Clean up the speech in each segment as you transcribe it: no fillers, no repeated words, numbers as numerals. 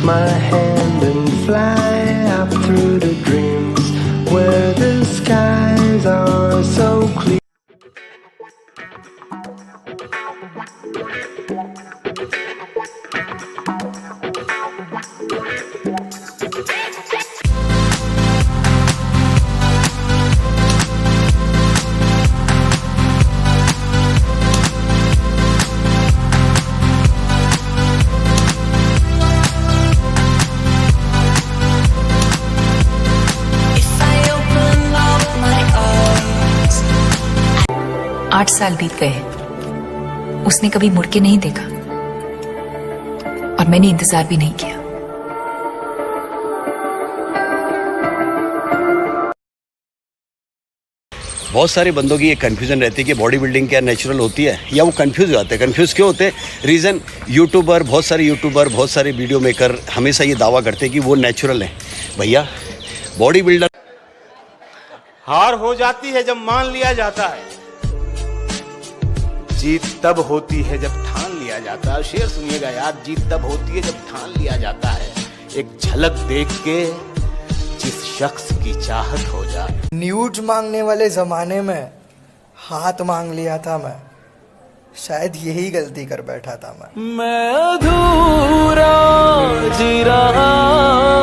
my hand and fly up through the dreams where the skies are so clear. आठ साल बीत गए, उसने कभी मुड़ के नहीं देखा और मैंने इंतजार भी नहीं किया। बहुत सारे बंदों की ये कन्फ्यूजन रहती है कि बॉडी बिल्डिंग क्या नेचुरल होती है, या वो कन्फ्यूज हो जाते हैं। कन्फ्यूज क्यों होते हैं? रीज़न, यूट्यूबर, बहुत सारे वीडियो मेकर हमेशा ये दावा करते हैं कि वो नेचुरल है। भैया, बॉडी बिल्डर हार हो जाती है जब मान लिया जाता है, जीत तब होती है जब ठान लिया जाता है। शेर सुनिएगा यार, जीत तब होती है जब ठान लिया जाता है। एक झलक देख के जिस शख्स की चाहत हो जाए। न्यूज मांगने वाले जमाने में हाथ मांग लिया था मैं, शायद यही गलती कर बैठा था मैं अधूरा जी रहा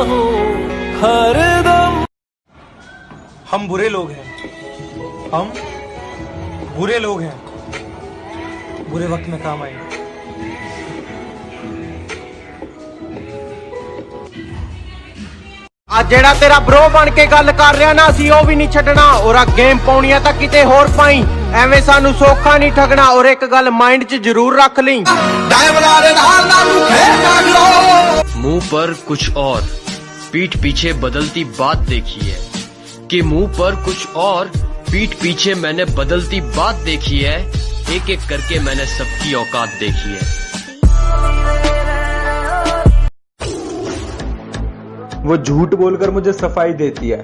हूँ हरदम। हम बुरे लोग हैं, हम बुरे लोग हैं, बुरे वक्त में काम आएंगे। आ जेड़ा तेरा ब्रो बन के गल कर रहा ना, असी ਉਹ भी नहीं छड़ना। और आ गेम पाउनी है तां किते होर पाई, एवें सानू सौखा नहीं ठगना। और एक गल माइंड च जरूर रख ली, मुंह पर कुछ और पीठ पीछे बदलती बात देखी है, कि मुंह पर कुछ और पीठ पीछे मैंने बदलती बात देखी है। एक एक करके मैंने सबकी औकात देखी है। वो झूठ बोलकर मुझे सफाई देती है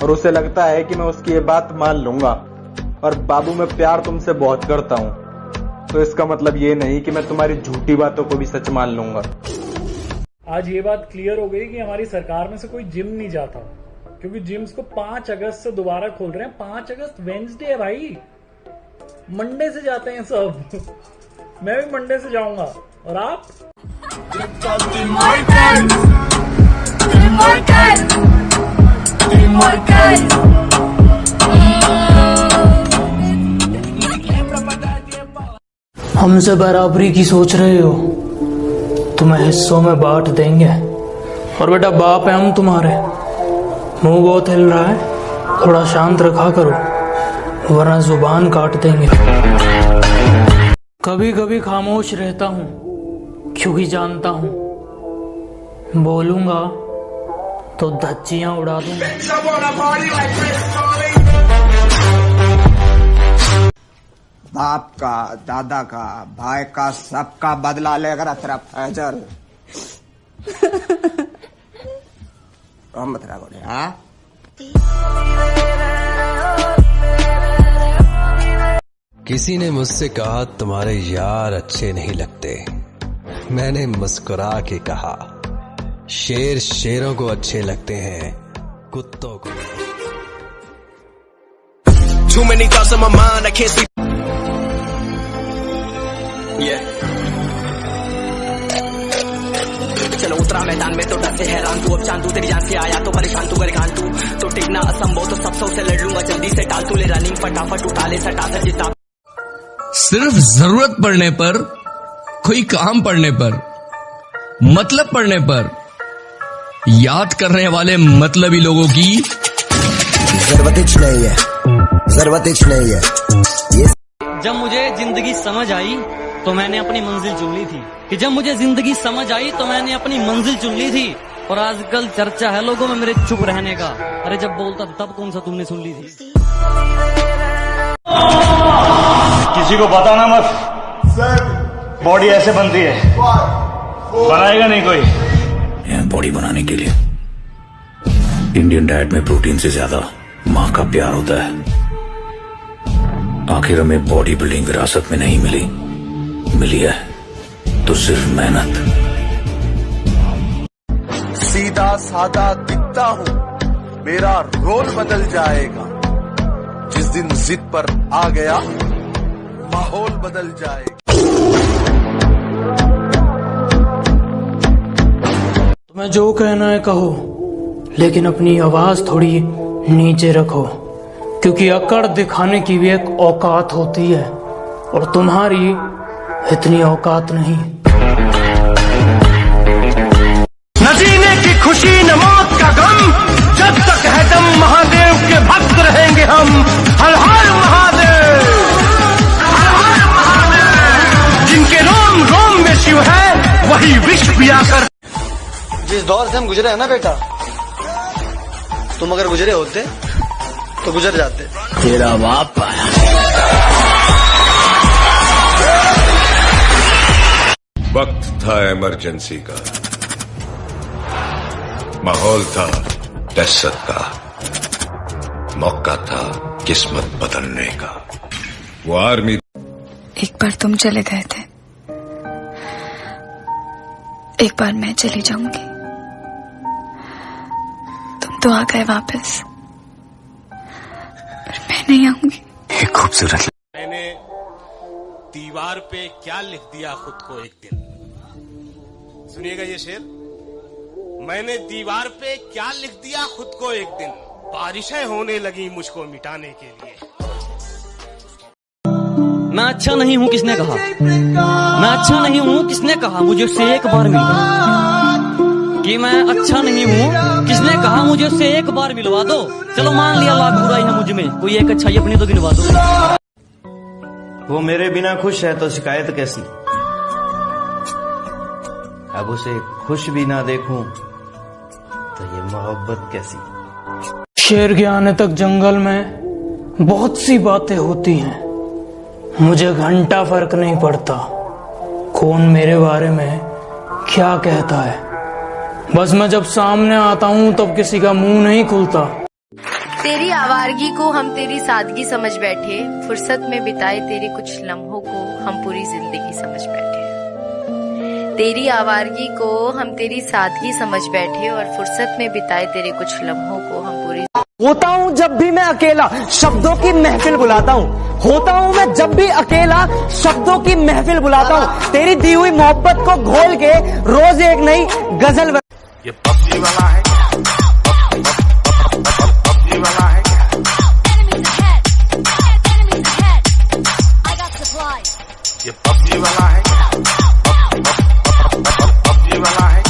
और उसे लगता है कि मैं उसकी ये बात मान लूंगा। और बाबू, मैं प्यार तुमसे बहुत करता हूँ, तो इसका मतलब ये नहीं कि मैं तुम्हारी झूठी बातों को भी सच मान लूंगा। आज ये बात क्लियर हो गई कि हमारी सरकार में से कोई जिम नहीं जाता, क्योंकि जिम्स को 5 अगस्त से दोबारा खोल रहे हैं। 5 अगस्त वेंसडे है भाई, मंडे से जाते हैं सब। मैं भी मंडे से जाऊंगा। और आप? हमसे बराबरी की सोच रहे हो? तुम्हें हिस्सों में बांट देंगे। और बेटा, बाप है हम तुम्हारे। मुंह बहुत हिल रहा है, थोड़ा शांत रखा करो वरना जुबान काट देंगे। कभी कभी खामोश रहता हूँ क्योंकि जानता हूँ बोलूंगा तो धज्जियां उड़ा दूंगा। बाप का, दादा का, भाई का, सबका बदला लेकर तेरा फैजल। मत रखो हाँ। किसी ने मुझसे कहा तुम्हारे यार अच्छे नहीं लगते। मैंने मुस्कुरा के कहा शेर शेरों को अच्छे लगते हैं, कुत्तों को नहीं। Too many thoughts on my mind, I can't sleep. Yeah. चलो उतरा मैदान में तो डर से हैरान तू, अब चांदू तेरी जान से आया तो परेशान तू, गरेगान तू तो टिकना असंभव, तो सब से लड़ लूंगा जल्दी से। टाल तू ले रनिंग फटाफट उठा ले सटा से जितना। सिर्फ जरूरत पड़ने पर, कोई काम पड़ने पर, मतलब पड़ने पर याद करने वाले मतलबी लोगों की जरूरत नहीं है, जरूरत नहीं है। जब मुझे जिंदगी समझ आई तो मैंने अपनी मंजिल चुन ली थी, कि जब मुझे जिंदगी समझ आई तो मैंने अपनी मंजिल चुन ली थी। और आजकल चर्चा है लोगों में मेरे चुप रहने का। अरे जब बोलता तब कौन सा तुमने सुन ली थी? किसी को बताना मत सर, बॉडी ऐसे बनती है, बनाएगा नहीं कोई। बॉडी बनाने के लिए इंडियन डाइट में प्रोटीन से ज्यादा माँ का प्यार होता है। आखिर हमें बॉडी बिल्डिंग विरासत में नहीं मिली है तो सिर्फ मेहनत। सीधा सादा दिखता हूँ, मेरा रोल बदल जाएगा। जिस दिन जिद पर आ गया, माहौल बदल जाएगा। तुम्हें जो कहना है कहो, लेकिन अपनी आवाज थोड़ी नीचे रखो, क्योंकि अकड़ दिखाने की भी एक औकात होती है और तुम्हारी इतनी औकात नहीं। न जीने की खुशी न मौत का गम, जब तक है दम महादेव के भक्त रहेंगे हम। हर हर महादेव, हर हर महादेव। जिनके रोम रोम में शिव है, वही विश्व पिया कर। जिस दौर से हम गुजरे हैं ना बेटा, तुम अगर गुजरे होते तो गुजर जाते। तेरा बाप आया। वक्त था इमरजेंसी का, माहौल था दहशत का, मौका था किस्मत बदलने का। वो आर्मी एक बार तुम चले गए थे, एक बार मैं चली जाऊंगी। तुम तो आ गए वापस, पर मैं नहीं आऊंगी। एक खूबसूरत मैंने दीवार पे क्या लिख दिया खुद को एक दिन। सुनिएगा ये शेर। मैंने दीवार पे क्या लिख दिया खुद को एक दिन, बारिशें होने लगी मुझको मिटाने के लिए। मैं अच्छा नहीं हूँ किसने कहा, मैं अच्छा नहीं हूँ किसने कहा, मुझे उससे एक बार मिलवा। कि मैं अच्छा नहीं हूँ किसने कहा, मुझे उससे एक बार मिलवा दो। चलो मान लिया लाख बुराई है मुझ में, कोई एक अच्छाई अपनी तो गिनवा दो। वो मेरे बिना खुश है तो शिकायत कैसी, अब उसे खुश भी ना देखूं तो ये मोहब्बत कैसी। शेर के आने तक जंगल में बहुत सी बातें होती हैं, मुझे घंटा फर्क नहीं पड़ता कौन मेरे बारे में क्या कहता है। बस मैं जब सामने आता हूँ तब किसी का मुंह नहीं खुलता। तेरी आवारगी को हम तेरी सादगी समझ बैठे, फुर्सत में बिताए तेरे कुछ लम्हों को हम पूरी जिंदगी समझ बैठे। तेरी आवारगी को हम तेरी सादगी समझ बैठे और फुर्सत में बिताए तेरे कुछ लम्हों को हम पूरी। होता हूँ जब भी मैं अकेला, शब्दों की महफिल बुलाता हूँ। होता हूँ मैं जब भी अकेला, शब्दों की महफिल बुलाता हूँ। तेरी दी हुई मोहब्बत को घोल के रोज एक नई गजल। ये पबजी वाला है, पबजी वाला है। ये पबजी वाला है, पबजी वाला है।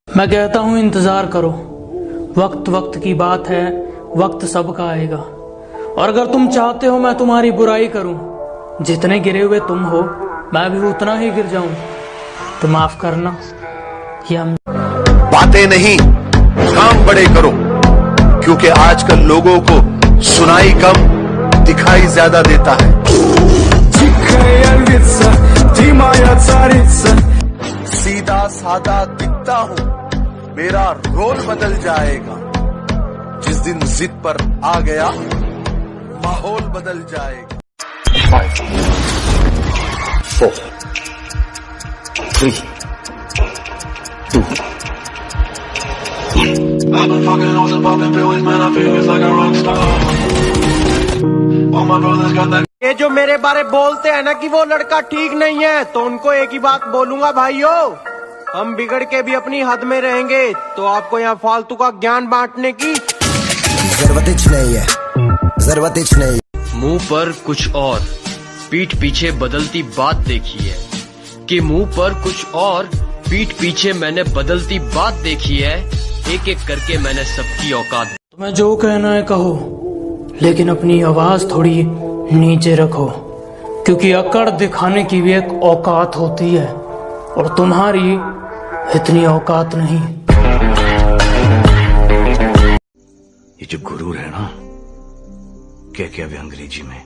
मैं कहता हूँ इंतजार करो, वक्त वक्त की बात है, वक्त सबका आएगा। और अगर तुम चाहते हो मैं तुम्हारी बुराई करूं, जितने गिरे हुए तुम हो मैं भी उतना ही गिर जाऊं, तो माफ करना। ये बातें नहीं काम बड़े करो, क्योंकि आजकल लोगों को सुनाई कम दिखाई ज्यादा देता है। सीधा सादा दिखता हूँ, मेरा रोल बदल जाएगा। जिस दिन जिद पर आ गया, माहौल बदल जाएगा। 5 4 3 2 I've been fucking hoes and popping pills, man, I feel it's like a rock star. All my brothers got that. ये जो मेरे बारे बोलते हैं ना कि वो लड़का ठीक नहीं है, तो उनको एक ही बात बोलूंगा, भाइयों हम बिगड़ के भी अपनी हद में रहेंगे, तो आपको यहाँ फालतू का ज्ञान बांटने की जरूरत नहीं है, जरूरत नहीं। मुंह पर कुछ और पीठ पीछे बदलती बात देखी है, कि मुंह पर कुछ और पीठ पीछे मैंने बदलती बात देखी है। एक एक करके मैंने सबकी औकात। तुम्हें जो कहना है कहो, लेकिन अपनी आवाज थोड़ी नीचे रखो, क्योंकि अकड़ दिखाने की भी एक औकात होती है और तुम्हारी इतनी औकात नहीं। ये जो गुरूर है ना, क्या क्या वे अंग्रेजी में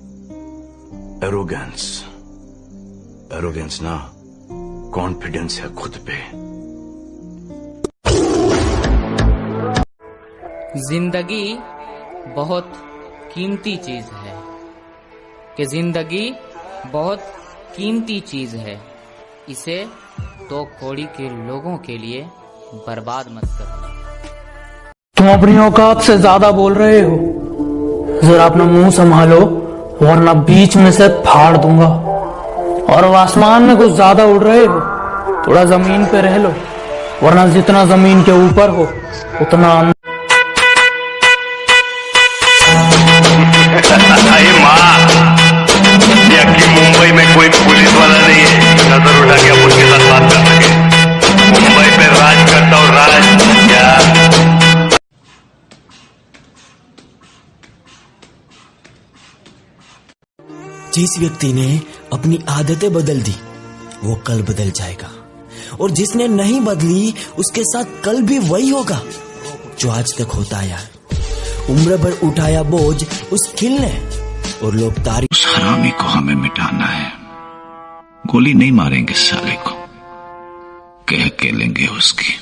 एरोगेंस, एरोगेंस ना कॉन्फिडेंस है खुद पे। जिंदगी बहुत कीमती चीज है, कि जिंदगी बहुत कीमती चीज है, इसे तो कौड़ी के लोगों के लिए बर्बाद मत करना। तुम अपनी औकात से ज्यादा बोल रहे हो, जरा अपना मुंह संभालो वरना बीच में से फाड़ दूंगा। और अब आसमान में कुछ ज्यादा उड़ रहे हो, थोड़ा जमीन पे रह लो, वरना जितना जमीन के ऊपर हो उतना अरे माँ, कि मुंबई में कोई पुलिस वाला नहीं है नजर उठा के अपन के साथ बात कर सके। मुंबई पे राज करता हूँ, राज क्या। जिस व्यक्ति ने अपनी आदतें बदल दी वो कल बदल जाएगा, और जिसने नहीं बदली उसके साथ कल भी वही होगा जो आज तक होता आया। उम्र भर उठाया बोझ उस खिल ने, और लोग तारीफ। उस हरामी को हमें मिटाना है, गोली नहीं मारेंगे साले को, कह के लेंगे उसकी।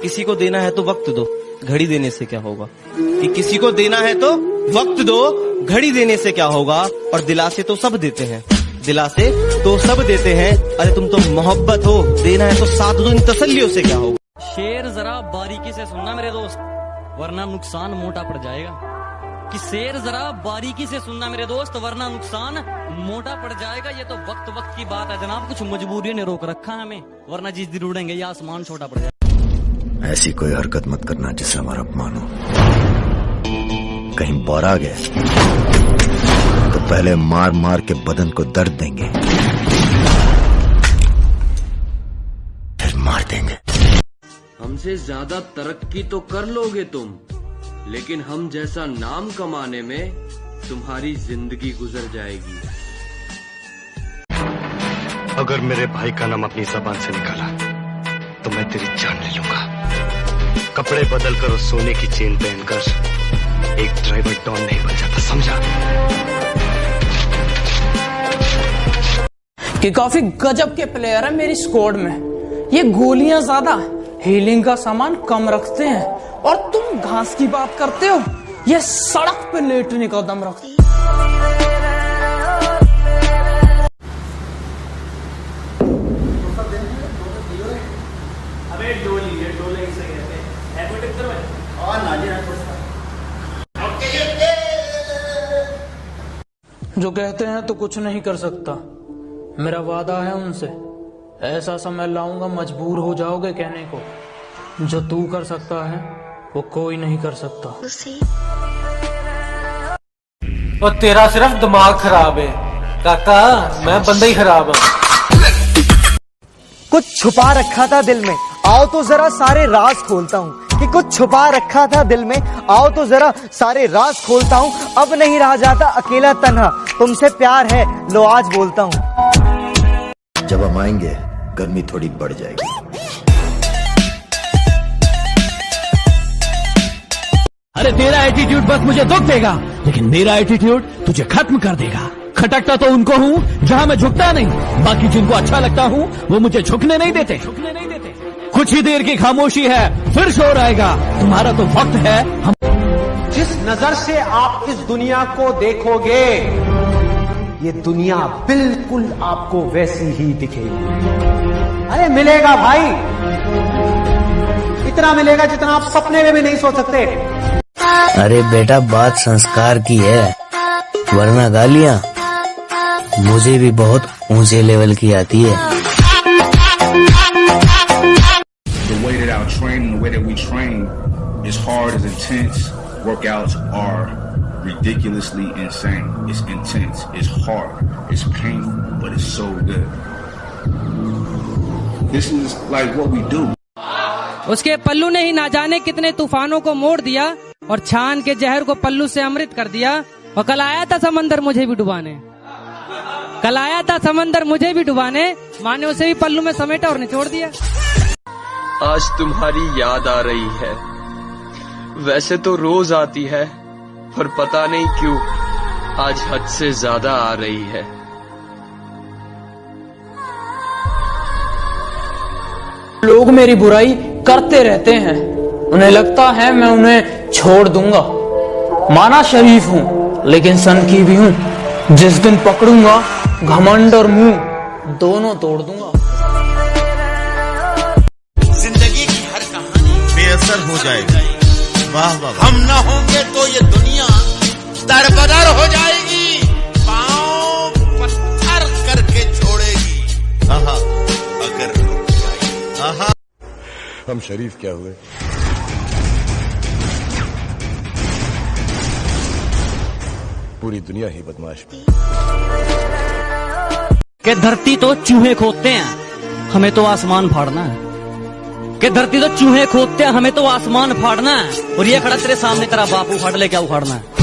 किसी को देना है तो वक्त दो, घड़ी देने से क्या होगा। कि किसी को देना है तो वक्त दो, घड़ी देने से क्या होगा। और दिलासे तो सब देते हैं, दिलासे तो सब देते हैं। अरे तुम तो मोहब्बत हो, देना है तो साथ दो, इन तसल्लियों से क्या होगा। शेर जरा बारीकी से सुनना मेरे दोस्त, वरना नुकसान मोटा पड़ जाएगा। कि शेर जरा बारीकी से सुनना मेरे दोस्त, वरना नुकसान मोटा पड़ जाएगा। ये तो वक्त वक्त की बात है जनाब, कुछ मजबूरियों ने रोक रखा है हमें, वरना जिस दिन उड़ेंगे ये आसमान छोटा पड़ जाएगा। ऐसी कोई हरकत मत करना जिससे हमारा अपमान हो। कहीं बौरा गए तो पहले मार मार के बदन को दर्द देंगे, फिर मार देंगे। हमसे ज्यादा तरक्की तो कर लोगे तुम, लेकिन हम जैसा नाम कमाने में तुम्हारी जिंदगी गुजर जाएगी। अगर मेरे भाई का नाम अपनी जबान से निकाला तो मैं तेरी जान ले लूंगा। कपड़े बदल कर उस सोने की चेन पहनकर एक ड्राइवर डॉन नहीं बन जाता, समझा। कि काफी गजब के प्लेयर है मेरी स्क्वाड में। ये गोलियां ज्यादा, हीलिंग का सामान कम रखते हैं, और तुम घास की बात करते हो, ये सड़क पे लेटने का दम रखते हो। जो कहते हैं तो कुछ नहीं कर सकता, मेरा वादा है उनसे, ऐसा समय लाऊंगा मजबूर हो जाओगे कहने को, जो तू कर सकता है वो कोई नहीं कर सकता। और तेरा सिर्फ दिमाग खराब है काका, मैं बंदा ही खराब हूँ। कुछ छुपा रखा था दिल में, आओ तो जरा सारे राज खोलता हूँ। कि कुछ छुपा रखा था दिल में, आओ तो जरा सारे राज खोलता हूँ। अब नहीं रहा जाता अकेला तन्हा, तुमसे प्यार है लो आज बोलता हूँ। जब हम आएंगे गर्मी थोड़ी बढ़ जाएगी। अरे तेरा एटीट्यूड बस मुझे दुख देगा, लेकिन मेरा एटीट्यूड तुझे खत्म कर देगा। खटकता तो उनको हूँ जहाँ मैं झुकता नहीं, बाकी जिनको अच्छा लगता हूँ वो मुझे झुकने नहीं देते। कुछ ही देर की खामोशी है, फिर शोर आएगा। तुम्हारा तो वक्त है। हम जिस नजर से आप इस दुनिया को देखोगे, ये दुनिया बिल्कुल आपको वैसी ही दिखेगी। अरे मिलेगा भाई, इतना मिलेगा जितना आप सपने में भी नहीं सोच सकते। अरे बेटा बात संस्कार की है, वरना गालियां मुझे भी बहुत ऊंचे लेवल की आती है। The way that our training, the way that we train is hard, is intense. Workouts are ridiculously insane. It's intense, it's hard, it's painful, but it's so good. This is like what we do. उसके पल्लू ने ही ना जाने कितने तूफानों को मोड़ दिया, और छान के जहर को पल्लू से अमृत कर दिया। और कल आया था समंदर मुझे भी डुबाने, कल आया था समंदर मुझे भी डुबाने, माने उसे भी पल्लू में समेटा और निचोड़ दिया। आज तुम्हारी याद आ रही है, वैसे तो रोज आती है, पर पता नहीं क्यों आज हद से ज्यादा आ रही है। लोग मेरी बुराई करते रहते हैं, उन्हें लगता है मैं उन्हें छोड़ दूंगा। माना शरीफ हूं लेकिन सन की भी हूं। जिस दिन पकड़ूंगा घमंड और मुंह दोनों तोड़ दूंगा। जिंदगी की हर कहानी बेअसर हो जाएगी। वाह वाह, हम ना होंगे तो ये दुनिया दरबदर हो जाएगी, पांव पत्थर करके छोड़ेगी। आहा, अगर रुक जाएगी। आहा, हम शरीफ क्या हुए? पूरी दुनिया ही बदमाश है। कि धरती तो चूहे खोदते हैं, हमें तो आसमान फाड़ना है। कि धरती तो चूहे खोदते हैं, हमें तो आसमान फाड़ना है। और ये खड़ा तेरे सामने तेरा बाप उखाड़ ले, क्या उखाड़ना है?